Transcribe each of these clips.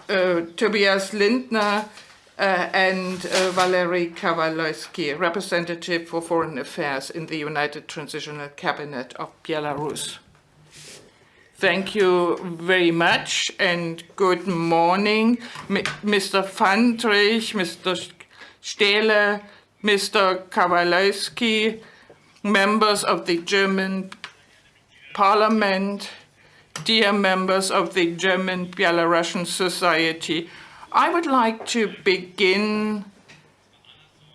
Tobias Lindner and Valery Kavaleusky, representative for foreign affairs in the United Transitional Cabinet of Belarus. Thank you very much and good morning, Mr. Fandrich, Mr. Stehle, Mr. Kavaleusky, members of the German Parliament, dear members of the German Belarusian Society. I would like to begin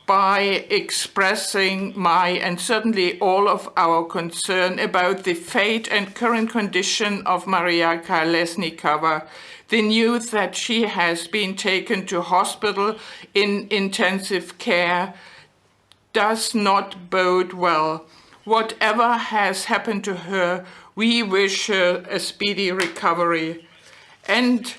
by expressing my and certainly all of our concern about the fate and current condition of Maria Kolesnikova. The news that she has been taken to hospital in intensive care does not bode well. Whatever has happened to her, we wish her a speedy recovery. And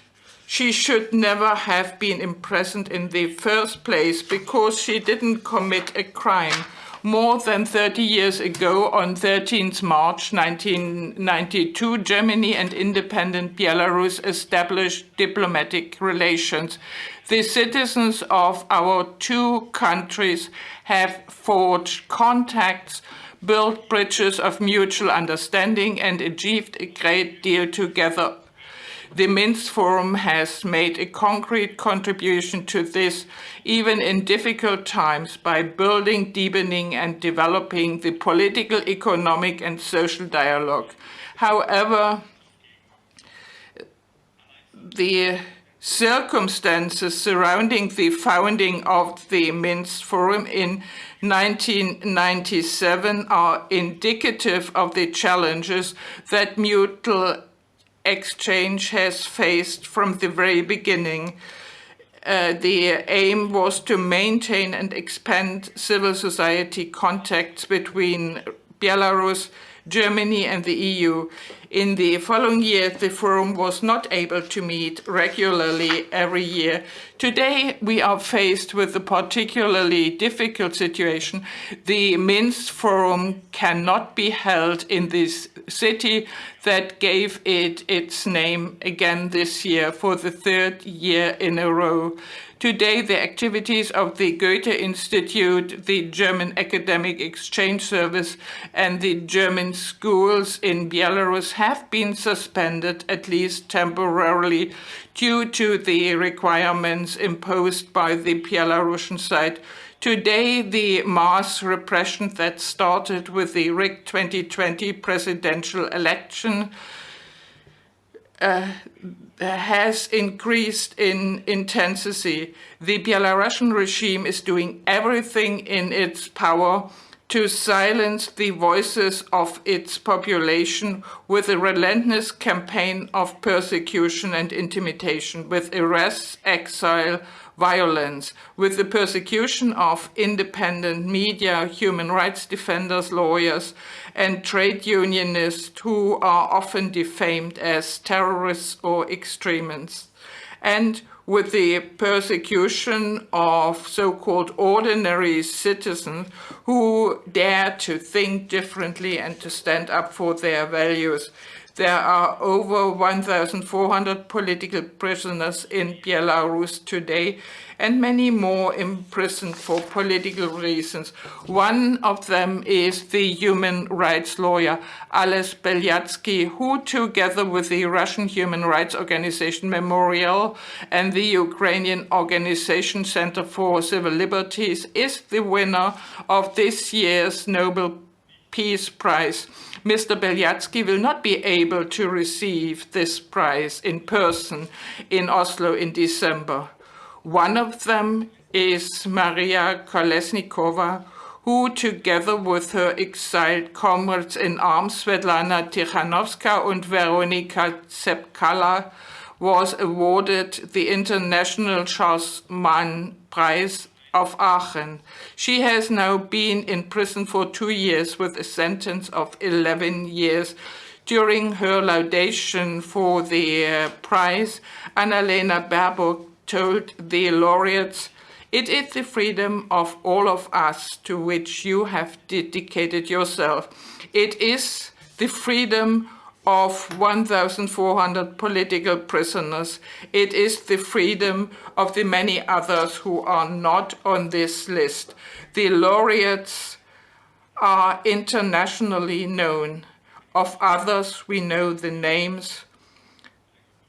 she should never have been imprisoned in the first place because she didn't commit a crime. More than 30 years ago, on 13th March 1992, Germany and independent Belarus established diplomatic relations. The citizens of our two countries have forged contacts, built bridges of mutual understanding, and achieved a great deal together. The Minsk Forum has made a concrete contribution to this, even in difficult times, by building, deepening, and developing the political, economic, and social dialogue. However, the circumstances surrounding the founding of the Minsk Forum in 1997 are indicative of the challenges that mutual exchange has faced from the very beginning. The aim was to maintain and expand civil society contacts between Belarus, Germany, and the EU. In the following years, the Forum was not able to meet regularly every year. Today, we are faced with a particularly difficult situation. The Minsk Forum cannot be held in this city that gave it its name again this year for the third year in a row. Today, the activities of the Goethe Institute, the German Academic Exchange Service, and the German schools in Belarus have been suspended, at least temporarily, due to the requirements imposed by the Belarusian side. Today, the mass repression that started with the rigged 2020 presidential election has increased in intensity. The Belarusian regime is doing everything in its power to silence the voices of its population with a relentless campaign of persecution and intimidation, with arrests, exile, violence, with the persecution of independent media, human rights defenders, lawyers, and trade unionists who are often defamed as terrorists or extremists, and with the persecution of so-called ordinary citizens who dare to think differently and to stand up for their values. There are over 1,400 political prisoners in Belarus today, and many more imprisoned for political reasons. One of them is the human rights lawyer, Ales Belyatsky, who, together with the Russian human rights organization Memorial and the Ukrainian Organization Center for Civil Liberties, is the winner of this year's Nobel Peace Prize. Mr. Belyatsky will not be able to receive this prize in person in Oslo in December. One of them is Maria Kolesnikova, who, together with her exiled comrades in arms, Svetlana Tikhanovska and Veronika Tsepkala, was awarded the International Charles Mann Prize of Aachen. She has now been in prison for 2 years with a sentence of 11 years. During her laudation for the prize, Annalena Baerbock told the laureates, "It is the freedom of all of us to which you have dedicated yourself. It is the freedom of 1,400 political prisoners. It is the freedom of the many others who are not on this list. The laureates are internationally known. Of others, we know the names.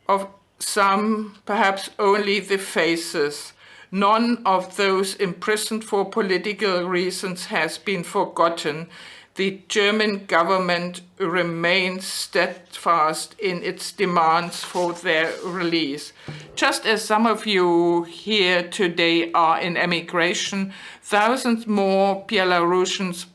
Of some, perhaps only the faces. None of those imprisoned for political reasons has been forgotten. The German government remains steadfast in its demands for their release. Just as some of you here today are in emigration, thousands more Belarusians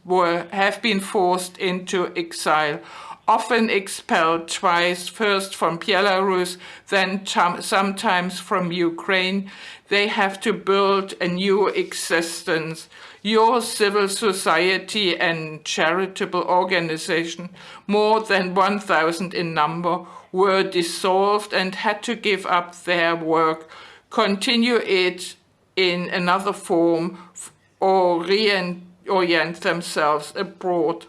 have been forced into exile, often expelled twice, first from Belarus, then sometimes from Ukraine. They have to build a new existence. Your civil society and charitable organization, more than 1,000 in number, were dissolved and had to give up their work, continue it in another form, or reorient themselves abroad.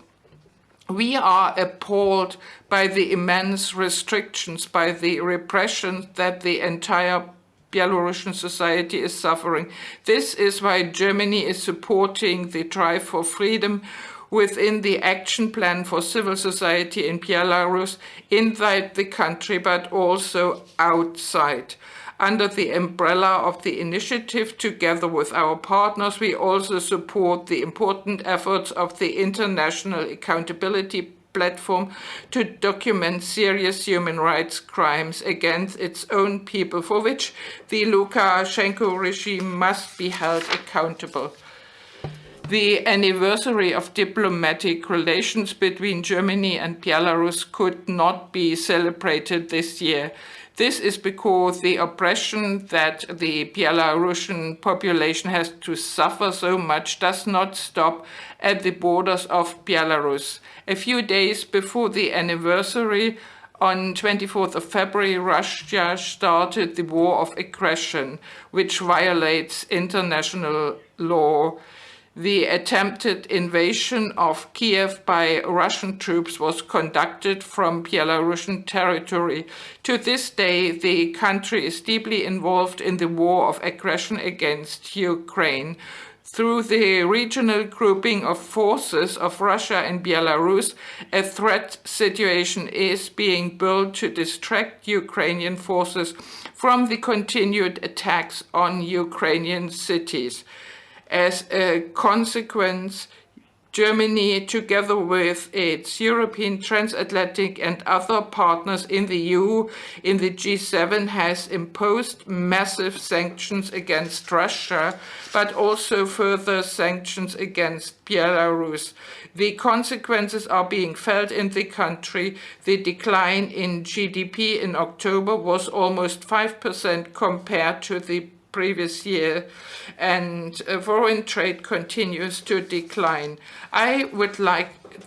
We are appalled by the immense restrictions, by the repression that the entire Belarusian society is suffering. This is why Germany is supporting the drive for freedom within the action plan for civil society in Belarus, inside the country, but also outside. Under the umbrella of the initiative, together with our partners, we also support the important efforts of the International Accountability Platform to document serious human rights crimes against its own people, for which the Lukashenko regime must be held accountable. The anniversary of diplomatic relations between Germany and Belarus could not be celebrated this year. This is because the oppression that the Belarusian population has to suffer so much does not stop at the borders of Belarus. A few days before the anniversary, on 24th of February, Russia started the war of aggression, which violates international law. The attempted invasion of Kiev by Russian troops was conducted from Belarusian territory. To this day, the country is deeply involved in the war of aggression against Ukraine. Through the regional grouping of forces of Russia and Belarus, a threat situation is being built to distract Ukrainian forces from the continued attacks on Ukrainian cities. As a consequence, Germany, together with its European, transatlantic and other partners in the EU, in the G7, has imposed massive sanctions against Russia, but also further sanctions against Belarus. The consequences are being felt in the country. The decline in GDP in October was almost 5% compared to the previous year, and foreign trade continues to decline. I would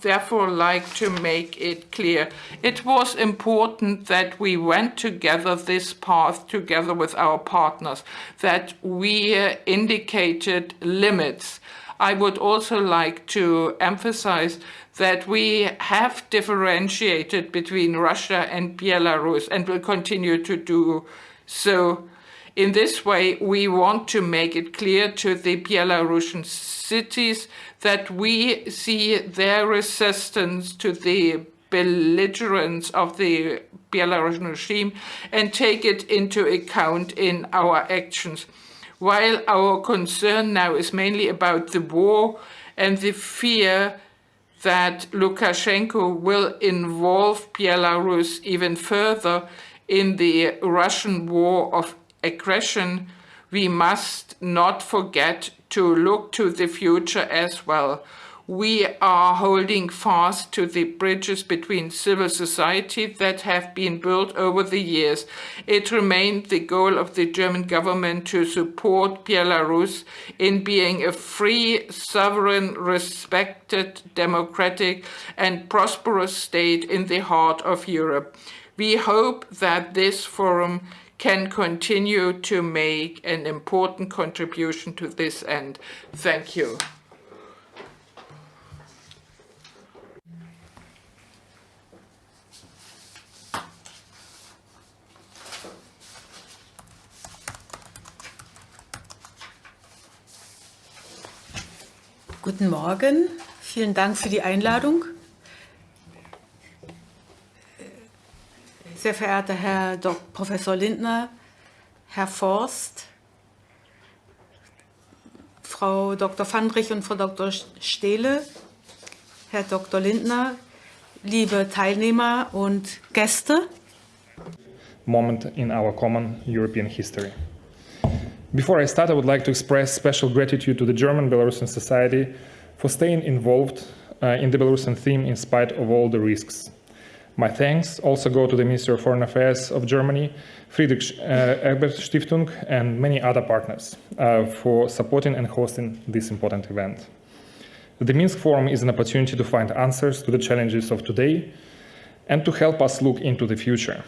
therefore like to make it clear. It was important that we went together this path together with our partners, that we indicated limits. I would also like to emphasize that we have differentiated between Russia and Belarus and will continue to do so. In this way, we want to make it clear to the Belarusian cities that we see their resistance to the belligerence of the Belarusian regime and take it into account in our actions. While our concern now is mainly about the war and the fear that Lukashenko will involve Belarus even further in the Russian war of aggression, we must not forget to look to the future as well. We are holding fast to the bridges between civil society that have been built over the years. It remained the goal of the German government to support Belarus in being a free, sovereign, respected, democratic, and prosperous state in the heart of Europe. We hope that this forum can continue to make an important contribution to this end. Thank you. Guten Morgen, vielen Dank für die Einladung. Sehr verehrter Herr Professor Lindner, Herr Forst, Frau Dr. Fandrich und Frau Dr. Stehle, Herr Dr. Lindner, liebe Teilnehmer und Gäste. Moment in our common European history. Before I start, I would like to express special gratitude to the German Belarusian society for staying involved in the Belarusian theme in spite of all the risks. My thanks also go to the Ministry of Foreign Affairs of Germany, Friedrich Ebert Stiftung, and many other partners for supporting and hosting this important event. The Minsk Forum is an opportunity to find answers to the challenges of today and to help us look into the future.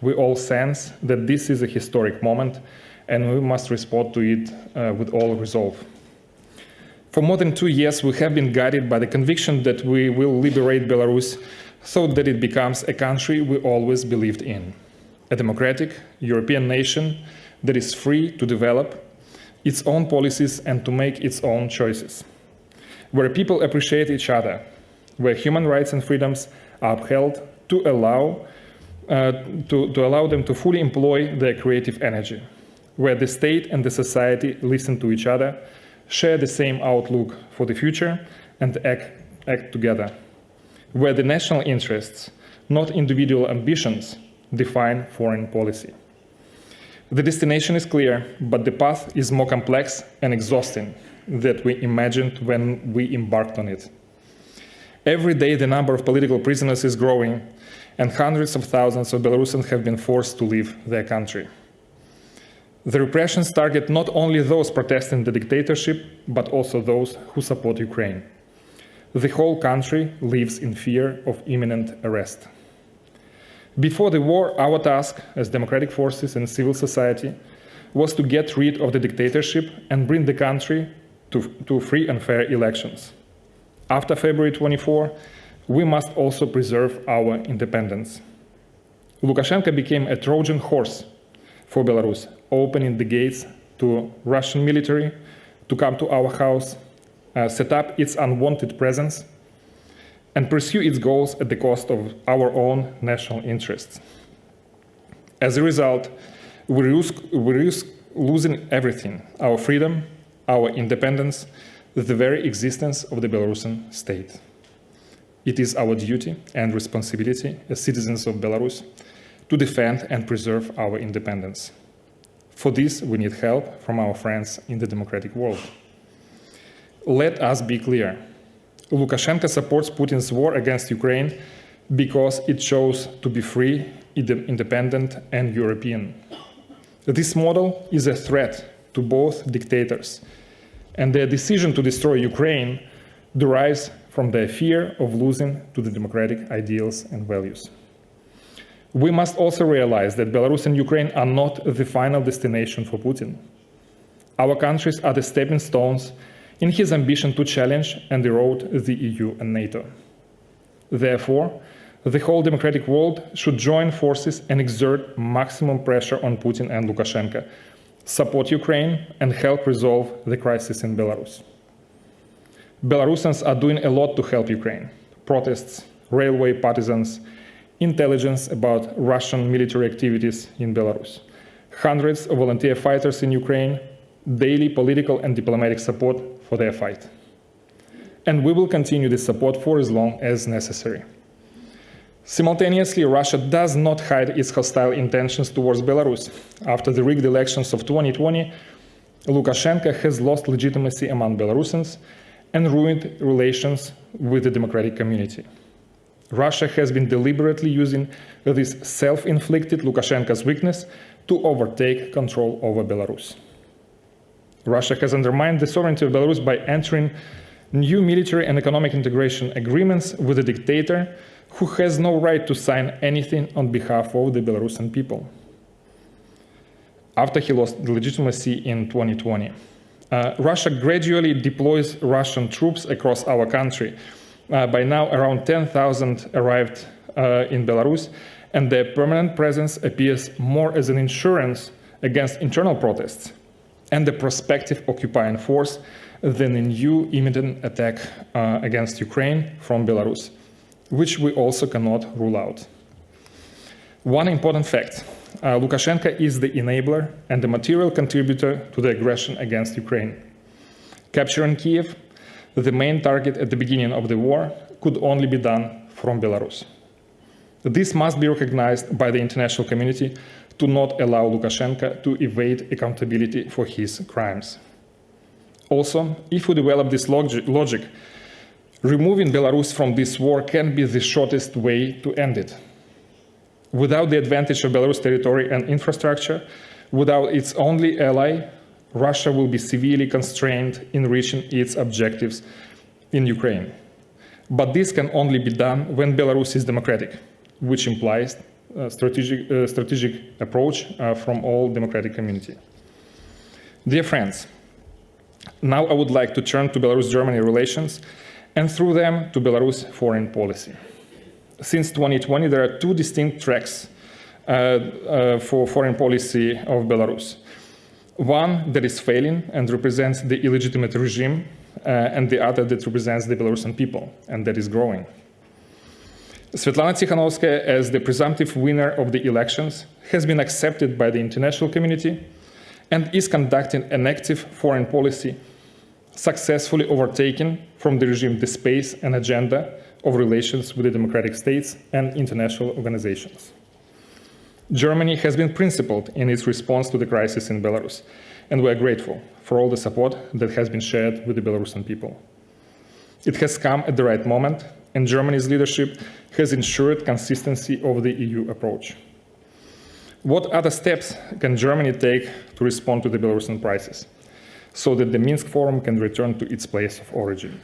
We all sense that this is a historic moment and we must respond to it with all resolve. For more than 2 years, we have been guided by the conviction that we will liberate Belarus so that it becomes a country we always believed in, a democratic European nation that is free to develop its own policies and to make its own choices, where people appreciate each other, where human rights and freedoms are upheld to allow them to fully employ their creative energy, where the state and the society listen to each other, share the same outlook for the future, and act together, where the national interests, not individual ambitions, define foreign policy. The destination is clear, but the path is more complex and exhausting than we imagined when we embarked on it. Every day, the number of political prisoners is growing, and hundreds of thousands of Belarusians have been forced to leave their country. The repressions target not only those protesting the dictatorship, but also those who support Ukraine. The whole country lives in fear of imminent arrest. Before the war, our task as democratic forces and civil society was to get rid of the dictatorship and bring the country to free and fair elections. After February 24, we must also preserve our independence. Lukashenko became a Trojan horse for Belarus, opening the gates to Russian military to come to our house, set up its unwanted presence, and pursue its goals at the cost of our own national interests. As a result, we risk losing everything: our freedom, our independence, the very existence of the Belarusian state. It is our duty and responsibility as citizens of Belarus to defend and preserve our independence. For this, we need help from our friends in the democratic world. Let us be clear. Lukashenko supports Putin's war against Ukraine because it chose to be free, independent, and European. This model is a threat to both dictators, and their decision to destroy Ukraine derives from their fear of losing to the democratic ideals and values. We must also realize that Belarus and Ukraine are not the final destination for Putin. Our countries are the stepping stones in his ambition to challenge and erode the EU and NATO. Therefore, the whole democratic world should join forces and exert maximum pressure on Putin and Lukashenko, support Ukraine, and help resolve the crisis in Belarus. Belarusians are doing a lot to help Ukraine: protests, railway partisans, intelligence about Russian military activities in Belarus, hundreds of volunteer fighters in Ukraine, daily political and diplomatic support for their fight. And we will continue this support for as long as necessary. Simultaneously, Russia does not hide its hostile intentions towards Belarus. After the rigged elections of 2020, Lukashenko has lost legitimacy among Belarusians and ruined relations with the democratic community. Russia has been deliberately using this self-inflicted Lukashenko's weakness to overtake control over Belarus. Russia has undermined the sovereignty of Belarus by entering new military and economic integration agreements with a dictator who has no right to sign anything on behalf of the Belarusian people. After he lost legitimacy in 2020, Russia gradually deploys Russian troops across our country. By now, around 10,000 arrived in Belarus, and their permanent presence appears more as an insurance against internal protests and the prospective occupying force than a new imminent attack against Ukraine from Belarus, which we also cannot rule out. One important fact, Lukashenko is the enabler and the material contributor to the aggression against Ukraine. Capturing Kiev, the main target at the beginning of the war, could only be done from Belarus. This must be recognized by the international community to not allow Lukashenko to evade accountability for his crimes. Also, if we develop this logic, removing Belarus from this war can be the shortest way to end it. Without the advantage of Belarus territory and infrastructure, without its only ally, Russia will be severely constrained in reaching its objectives in Ukraine. But this can only be done when Belarus is democratic, which implies a strategic approach from all democratic community. Dear friends, now I would like to turn to Belarus-Germany relations and through them to Belarus foreign policy. Since 2020, there are two distinct tracks for foreign policy of Belarus. One that is failing and represents the illegitimate regime, and the other that represents the Belarusian people, and that is growing. Svetlana Tikhanovskaya, as the presumptive winner of the elections, has been accepted by the international community and is conducting an active foreign policy, successfully overtaking from the regime the space and agenda of relations with the democratic states and international organizations. Germany has been principled in its response to the crisis in Belarus, and we are grateful for all the support that has been shared with the Belarusian people. It has come at the right moment, and Germany's leadership has ensured consistency of the EU approach. What other steps can Germany take to respond to the Belarusian crisis so that the Minsk Forum can return to its place of origin?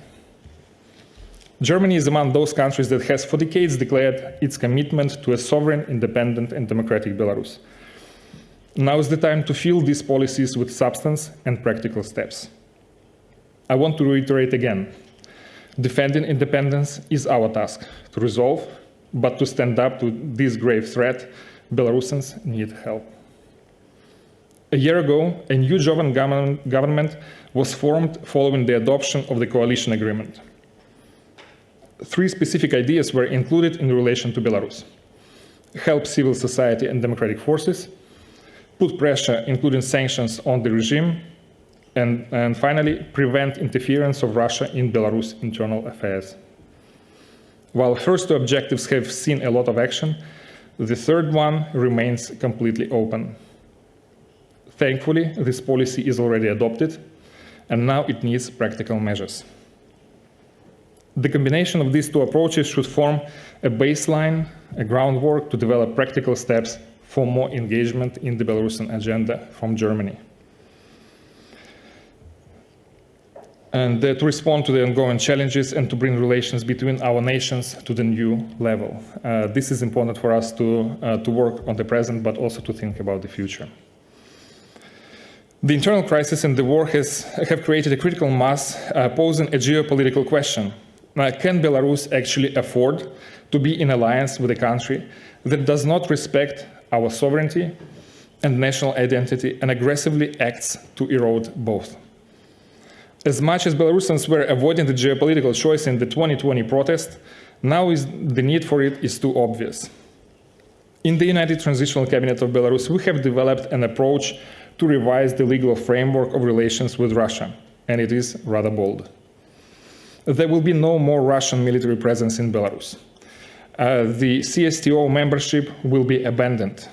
Germany is among those countries that has for decades declared its commitment to a sovereign, independent, and democratic Belarus. Now is the time to fill these policies with substance and practical steps. I want to reiterate again, defending independence is our task to resolve, but to stand up to this grave threat, Belarusians need help. A year ago, a new German government was formed following the adoption of the coalition agreement. Three specific ideas were included in relation to Belarus: help civil society and democratic forces, put pressure, including sanctions, on the regime, and finally, prevent interference of Russia in Belarus' internal affairs. While first two objectives have seen a lot of action, the third one remains completely open. Thankfully, this policy is already adopted, and now it needs practical measures. The combination of these two approaches should form a baseline, a groundwork to develop practical steps for more engagement in the Belarusian agenda from Germany. And to respond to the ongoing challenges and to bring relations between our nations to the new level. This is important for us to work on the present, but also to think about the future. The internal crisis and the war have created a critical mass, posing a geopolitical question. Can Belarus actually afford to be in alliance with a country that does not respect our sovereignty and national identity and aggressively acts to erode both? As much as Belarusians were avoiding the geopolitical choice in the 2020 protest, now the need for it is too obvious. In the United Transitional Cabinet of Belarus, we have developed an approach to revise the legal framework of relations with Russia, and it is rather bold. There will be no more Russian military presence in Belarus. The CSTO membership will be abandoned.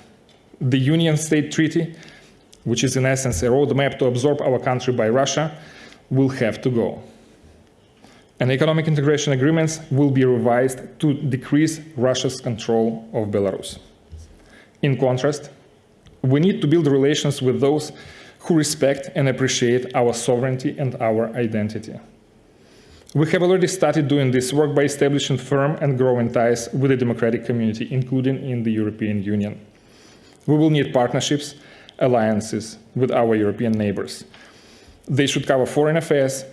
The Union State Treaty, which is in essence a roadmap to absorb our country by Russia, will have to go. And economic integration agreements will be revised to decrease Russia's control of Belarus. In contrast, we need to build relations with those who respect and appreciate our sovereignty and our identity. We have already started doing this work by establishing firm and growing ties with the democratic community, including in the European Union. We will need partnerships, alliances with our European neighbors. They should cover foreign affairs,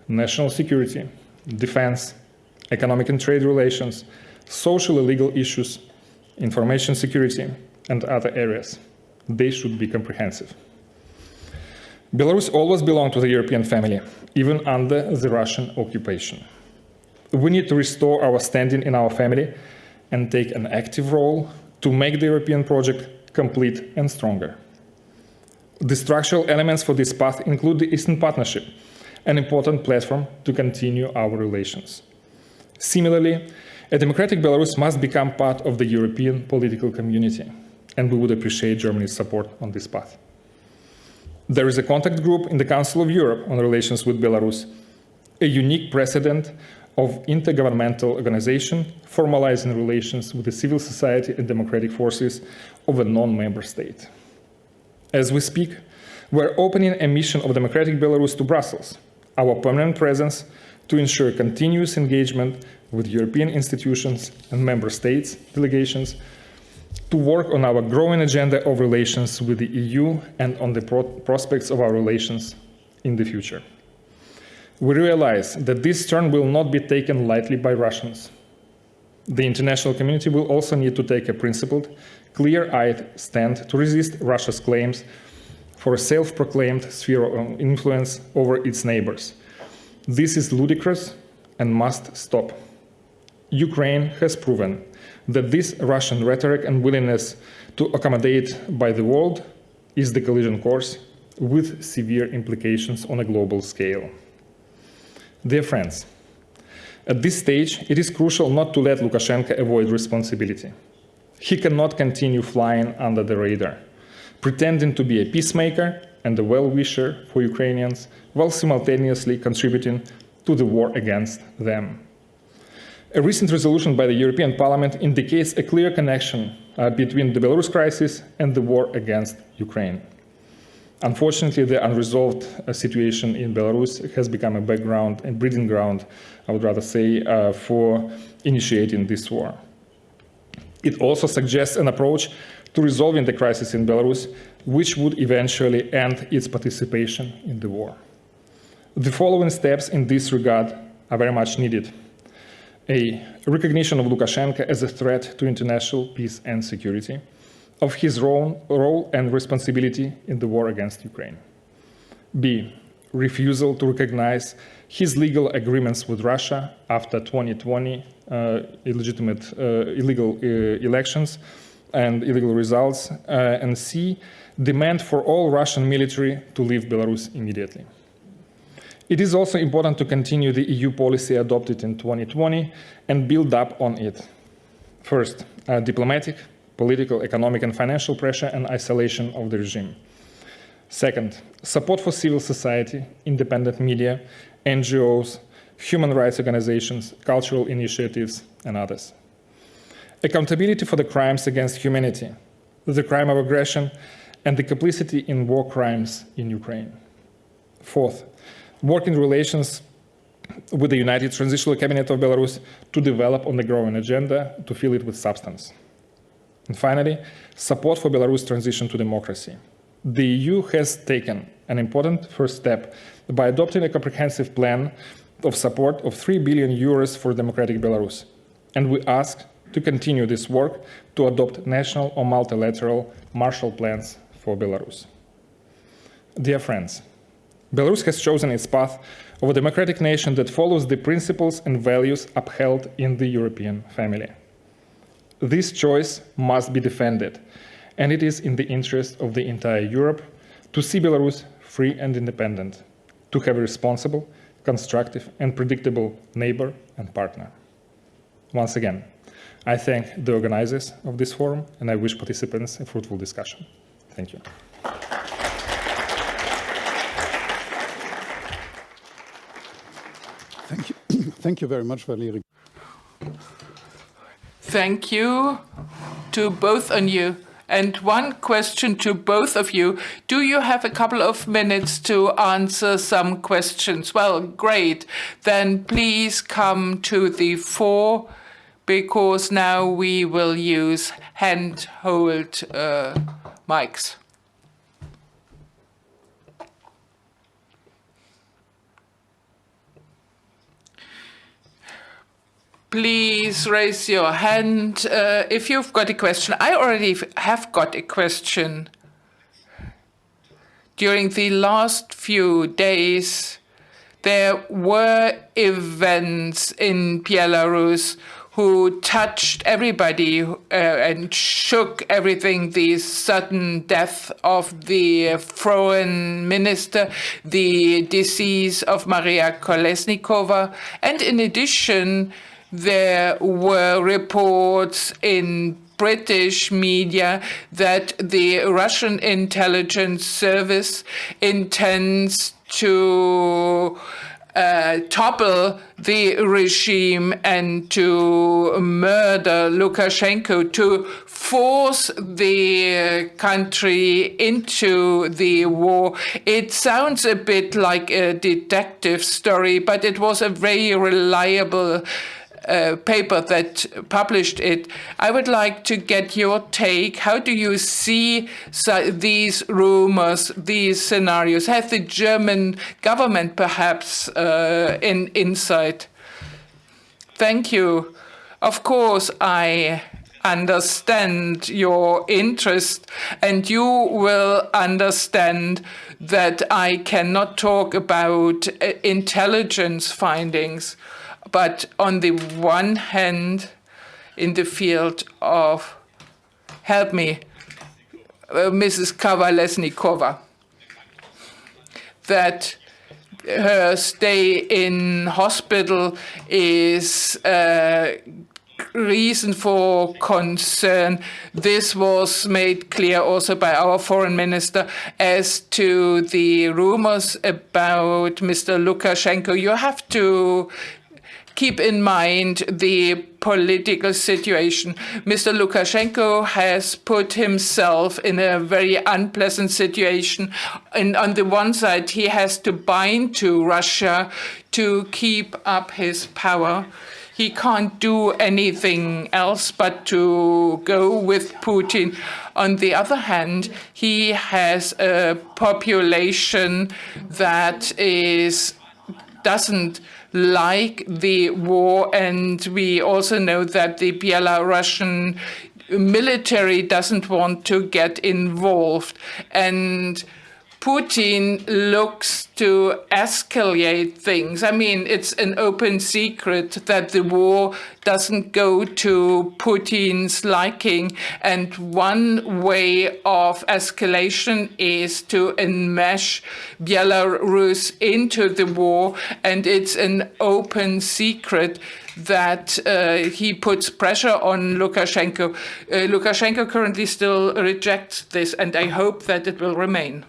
national security, defense, economic and trade relations, social and legal issues, information security, and other areas. They should be comprehensive. Belarus always belonged to the European family, even under the Russian occupation. We need to restore our standing in our family and take an active role to make the European project complete and stronger. The structural elements for this path include the Eastern Partnership, an important platform to continue our relations. Similarly, a democratic Belarus must become part of the European political community, and we would appreciate Germany's support on this path. There is a contact group in the Council of Europe on relations with Belarus, a unique precedent of intergovernmental organization formalizing relations with the civil society and democratic forces of a non-member state. As we speak, we're opening a mission of democratic Belarus to Brussels, our permanent presence to ensure continuous engagement with European institutions and member states delegations to work on our growing agenda of relations with the EU and on the prospects of our relations in the future. We realize that this turn will not be taken lightly by Russians. The international community will also need to take a principled, clear-eyed stand to resist Russia's claims for a self-proclaimed sphere of influence over its neighbors. This is ludicrous and must stop. Ukraine has proven that this Russian rhetoric and willingness to accommodate by the world is the collision course with severe implications on a global scale. Dear friends, at this stage, it is crucial not to let Lukashenko avoid responsibility. He cannot continue flying under the radar, pretending to be a peacemaker and a well-wisher for Ukrainians while simultaneously contributing to the war against them. A recent resolution by the European Parliament indicates a clear connection between the Belarus crisis and the war against Ukraine. Unfortunately, the unresolved situation in Belarus has become a background and breeding ground, I would rather say, for initiating this war. It also suggests an approach to resolving the crisis in Belarus, which would eventually end its participation in the war. The following steps in this regard are very much needed. A recognition of Lukashenko as a threat to international peace and security, of his role and responsibility in the war against Ukraine. B, refusal to recognize his legal agreements with Russia after 2020 illegal elections and illegal results. And C, demand for all Russian military to leave Belarus immediately. It is also important to continue the EU policy adopted in 2020 and build up on it. First, diplomatic, political, economic, and financial pressure and isolation of the regime. Second, support for civil society, independent media, NGOs, human rights organizations, cultural initiatives, and others. Accountability for the crimes against humanity, the crime of aggression, and the complicity in war crimes in Ukraine. Fourth, working relations with the United Transitional Cabinet of Belarus to develop on the growing agenda to fill it with substance. And finally, support for Belarus' transition to democracy. The EU has taken an important first step by adopting a comprehensive plan of support of 3 billion euros for democratic Belarus. And we ask to continue this work to adopt national or multilateral Marshall plans for Belarus. Dear friends, Belarus has chosen its path of a democratic nation that follows the principles and values upheld in the European family. This choice must be defended, and it is in the interest of the entire Europe to see Belarus free and independent, to have a responsible, constructive, and predictable neighbor and partner. Once again, I thank the organizers of this forum, and I wish participants a fruitful discussion. Thank you. Thank you. Thank you very much, Valery. Thank you to both of you. And one question to both of you. Do you have a couple of minutes to answer some questions? Well, great. Then please come to the fore, because now we will use handheld mics. Please raise your hand if you've got a question. I already have got a question. During the last few days, there were events in Belarus who touched everybody and shook everything. The sudden death of the foreign minister, the decease of Maria Kolesnikova, and in addition, there were reports in British media that the Russian intelligence service intends to topple the regime and to murder Lukashenko, to force the country into the war. It sounds a bit like a detective story, but it was a very reliable paper that published it. I would like to get your take. How do you see these rumors, these scenarios? Has the German government perhaps insight? Thank you. Of course, I understand your interest, and you will understand that I cannot talk about intelligence findings. But on the one hand, in the field of, help me, Mrs. Kavaleusky, that her stay in hospital is reason for concern. This was made clear also by our foreign minister. As to the rumors about Mr. Lukashenko, you have to keep in mind the political situation. Mr. Lukashenko has put himself in a very unpleasant situation. And on the one side, he has to bind to Russia to keep up his power. He can't do anything else but to go with Putin. On the other hand, he has a population that doesn't like the war, and we also know that the Belarusian military doesn't want to get involved. And Putin looks to escalate things. I mean, it's an open secret that the war doesn't go to Putin's liking. And one way of escalation is to enmesh Belarus into the war. And it's an open secret that he puts pressure on Lukashenko. Lukashenko currently still rejects this, and I hope that it will remain.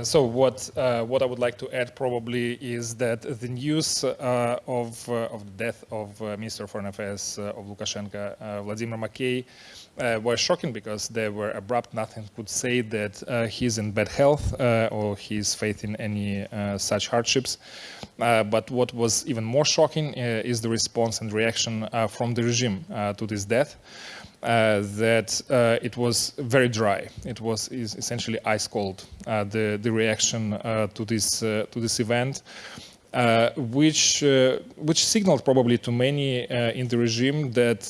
So what I would like to add probably is that the news of the death of Minister of Foreign Affairs of Lukashenko, Vladimir Makey, were shocking because they were abrupt. Nothing could say that he's in bad health or he's facing any such hardships. But what was even more shocking is the response and reaction from the regime to this death. That it was very dry. It was essentially ice cold. The reaction to this event, which signaled probably to many in the regime that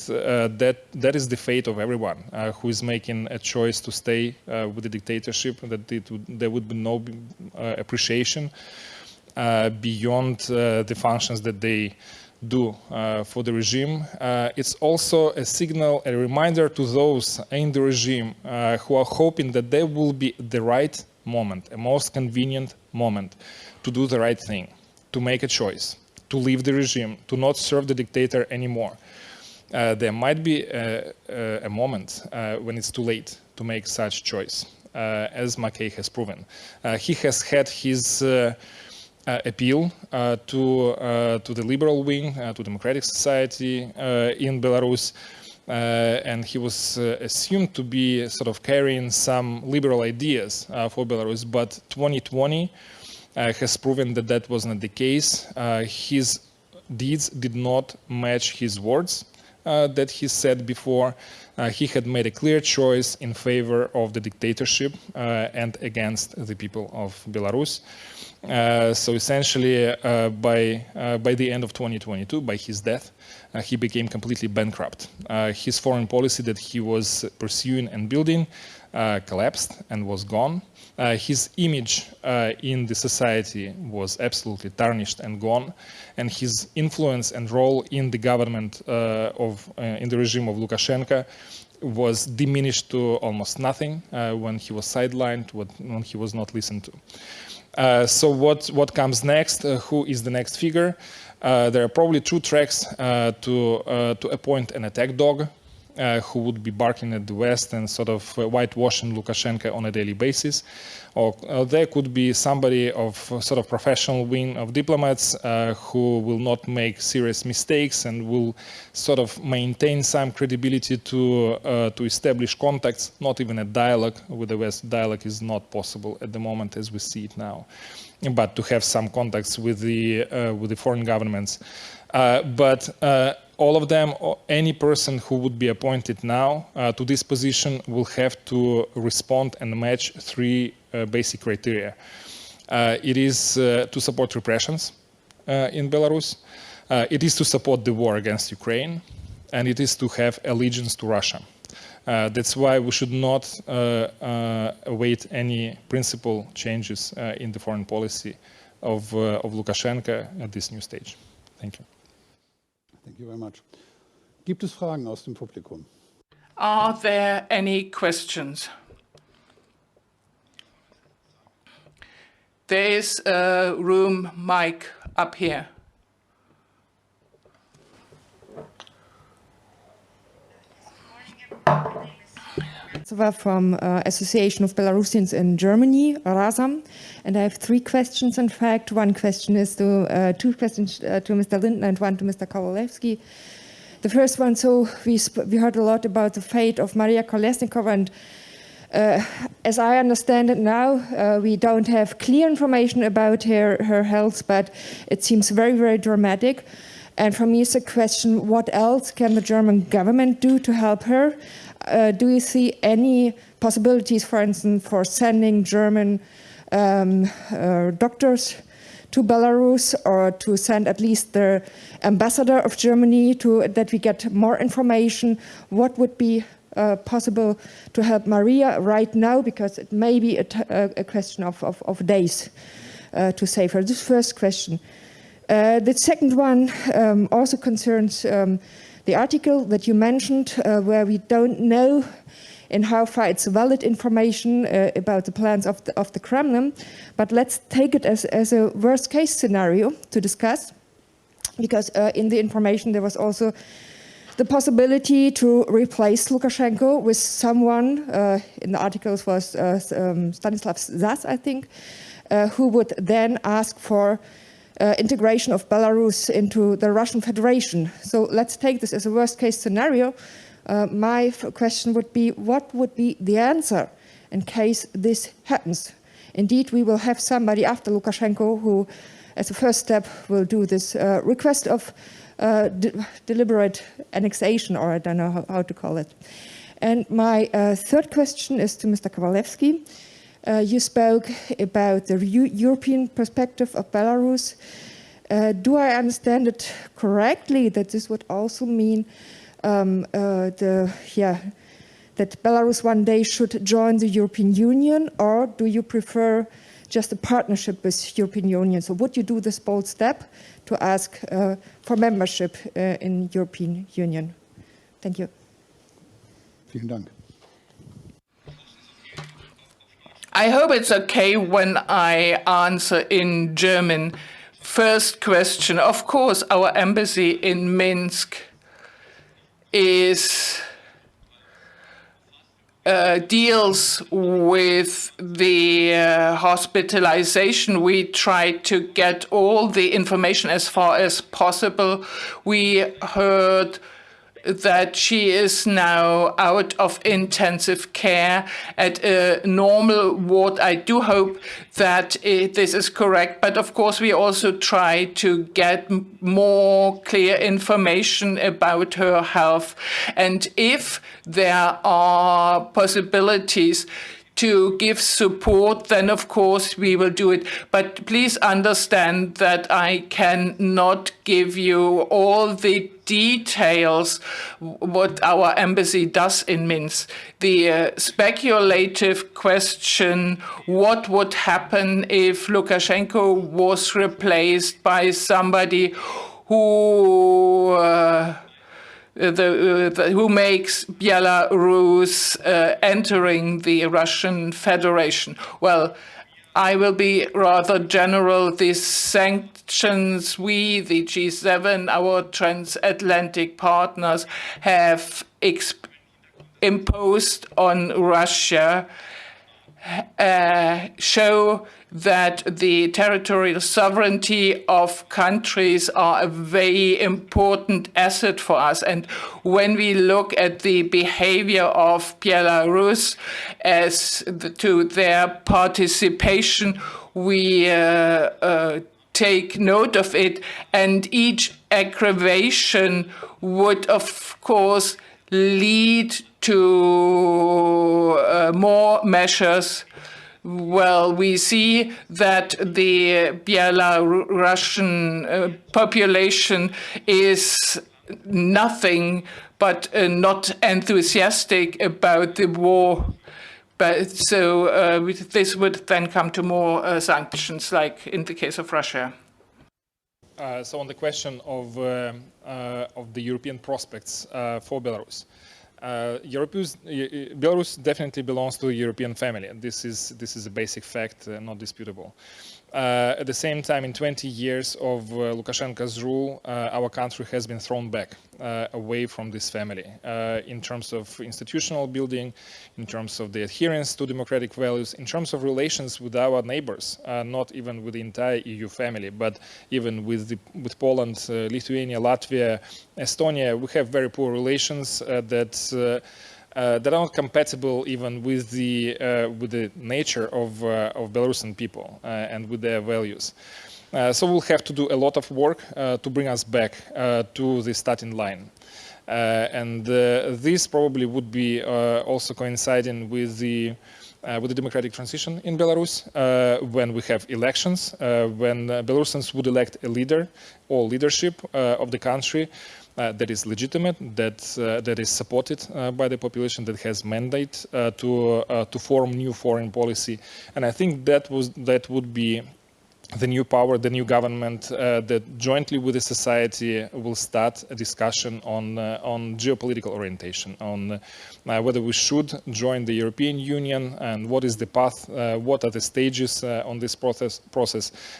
that is the fate of everyone who is making a choice to stay with the dictatorship. That there would be no appreciation beyond the functions that they do for the regime. It's also a signal, a reminder to those in the regime who are hoping that there will be the right moment, a most convenient moment to do the right thing, to make a choice, to leave the regime, to not serve the dictator anymore. There might be a moment when it's too late to make such choice, as Makey has proven. He has had his appeal to the liberal wing, to democratic society in Belarus, and he was assumed to be sort of carrying some liberal ideas for Belarus, but 2020 has proven that that was not the case. His deeds did not match his words that he said before. He had made a clear choice in favor of the dictatorship and against the people of Belarus. So essentially, by the end of 2022, by his death, he became completely bankrupt. His foreign policy that he was pursuing and building collapsed and was gone. His image in the society was absolutely tarnished and gone, and his influence and role in the government in the regime of Lukashenko was diminished to almost nothing when he was sidelined, when he was not listened to. So what comes next? Who is the next figure? There are probably two tracks to appoint an attack dog who would be barking at the West and sort of whitewashing Lukashenko on a daily basis. Or there could be somebody of sort of professional wing of diplomats who will not make serious mistakes and will sort of maintain some credibility to establish contacts, not even a dialogue with the West. Dialogue is not possible at the moment as we see it now, but to have some contacts with the foreign governments. But all of them, any person who would be appointed now to this position will have to respond and match three basic criteria. It is to support repressions in Belarus, it is to support the war against Ukraine, and it is to have allegiance to Russia. That's why we should not await any principal changes in the foreign policy of Lukashenko at this new stage. Thank you. Thank you very much. Gibt es Fragen aus dem Publikum? Are there any questions? There is a room mic up here. From Association of Belarusians in Germany, Razam, and I have three questions. In fact, one question is two questions to Mr. Lindner and one to Mr. Kavaleusky. The first one, so we heard a lot about the fate of Maria Kolesnikova, and as I understand it now, we don't have clear information about her health, but it seems very, very dramatic. And for me, it's a question: what else can the German government do to help her? Do you see any possibilities, for instance, for sending German doctors to Belarus, or to send at least the ambassador of Germany that we get more information? What would be possible to help Maria right now? Because it may be a question of days to save her. This first question. The second one also concerns the article that you mentioned, where we don't know in how far it's valid information about the plans of the Kremlin, but let's take it as a worst case scenario to discuss, because in the information there was also the possibility to replace Lukashenko with someone, in the articles was Stanislav Zas, I think, who would then ask for integration of Belarus into the Russian Federation. So let's take this as a worst-case scenario. My question would be, what would be the answer in case this happens? Indeed, we will have somebody after Lukashenko who, as a first step, will do this request of deliberate annexation, or I don't know how to call it. And my third question is to Mr. Kavaleusky. You spoke about the European perspective of Belarus. Do I understand it correctly that this would also mean that Belarus one day should join the European Union, or do you prefer just a partnership with the European Union? So would you do this bold step to ask for membership in European Union? Thank you. Vielen Dank. I hope it's okay when I answer in German. First question, of course, our embassy in Minsk deals with the hospitalization. We try to get all the information as far as possible. We heard that she is now out of intensive care at a normal ward. I do hope that this is correct, but of course we also try to get more clear information about her health. And if there are possibilities to give support, then of course we will do it. But please understand that I cannot give you all the details what our embassy does in Minsk. The speculative question, what would happen if Lukashenko was replaced by somebody who who makes Belarus entering the Russian Federation. Well, I will be rather general. These sanctions we, the G7, our transatlantic partners, have imposed on Russia show that the territorial sovereignty of countries are a very important asset for us. And when we look at the behavior of Belarus as to their participation, we take note of it, and each aggravation would, of course, lead to more measures. Well, we see that the Belarusian population is nothing but not enthusiastic about the war. But so this would then come to more sanctions, like in the case of Russia. So on the question of the European prospects for Belarus. Belarus definitely belongs to the European family. This is a basic fact, not disputable. At the same time, in 20 years of Lukashenko's rule, our country has been thrown back away from this family in terms of institutional building, in terms of the adherence to democratic values, in terms of relations with our neighbors, not even with the entire EU family, but even with Poland, Lithuania, Latvia, Estonia. We have very poor relations that are not compatible even with the nature of Belarusian people and with their values. So we'll have to do a lot of work to bring us back to the starting line. And this probably would be also coinciding with the democratic transition in Belarus, when we have elections, when Belarusians would elect a leader or leadership of the country that is legitimate, that is supported by the population, that has mandate to form new foreign policy. And I think that would be the new power, the new government that jointly with the society will start a discussion on geopolitical orientation, on whether we should join the European Union and what is the path, what are the stages on this process.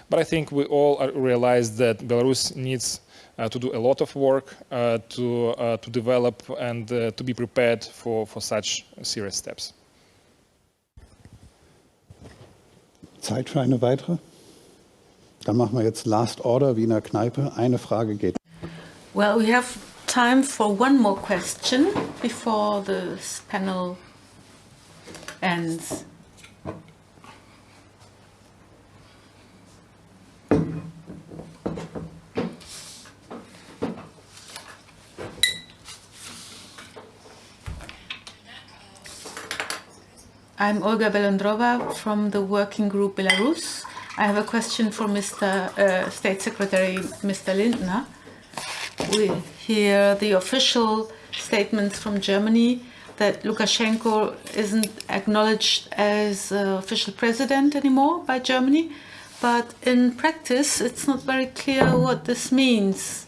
But I think we all realize that Belarus needs to do a lot of work to develop and to be prepared for such serious steps. Zeit für eine weitere? Dann machen wir jetzt Last Order, Wiener Kneipe. Eine Frage geht. Well, we have time for one more question before this panel ends. I'm Olga Belondrova from the Working Group Belarus. I have a question for Mr. State Secretary, Mr. Lindner. We hear the official statements from Germany that Lukashenko isn't acknowledged as official president anymore by Germany, but in practice it's not very clear what this means.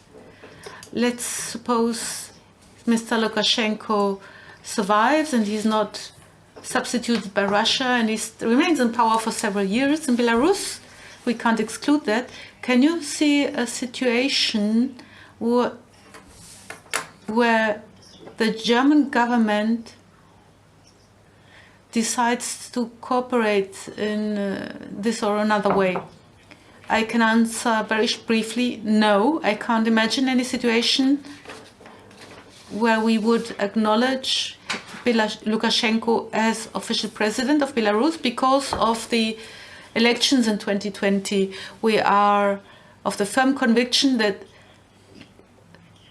Let's suppose Mr. Lukashenko survives and he's not substituted by Russia and he remains in power for several years in Belarus. We can't exclude that. Can you see a situation where the German government decides to cooperate in this or another way? I can answer very briefly, no. I can't imagine any situation where we would acknowledge Lukashenko as official president of Belarus because of the elections in 2020. We are of the firm conviction that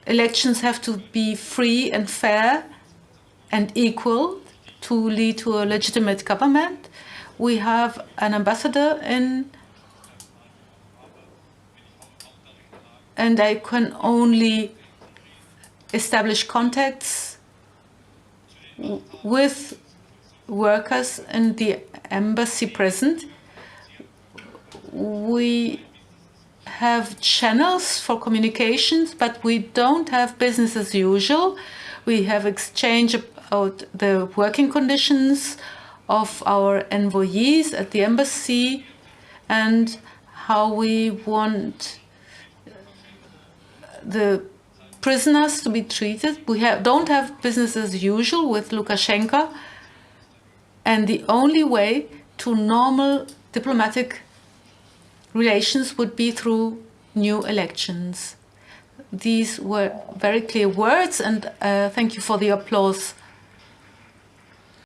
elections have to be free and fair and equal. to lead to a legitimate government. We have an ambassador and I can only establish contacts with workers in the embassy present. We have channels for communications, but we don't have business as usual. We have exchange about the working conditions of our envoyees at the embassy and how we want the prisoners to be treated. We don't have business as usual with Lukashenko, and the only way to normal diplomatic relations would be through new elections. These were very clear words, and thank you for the applause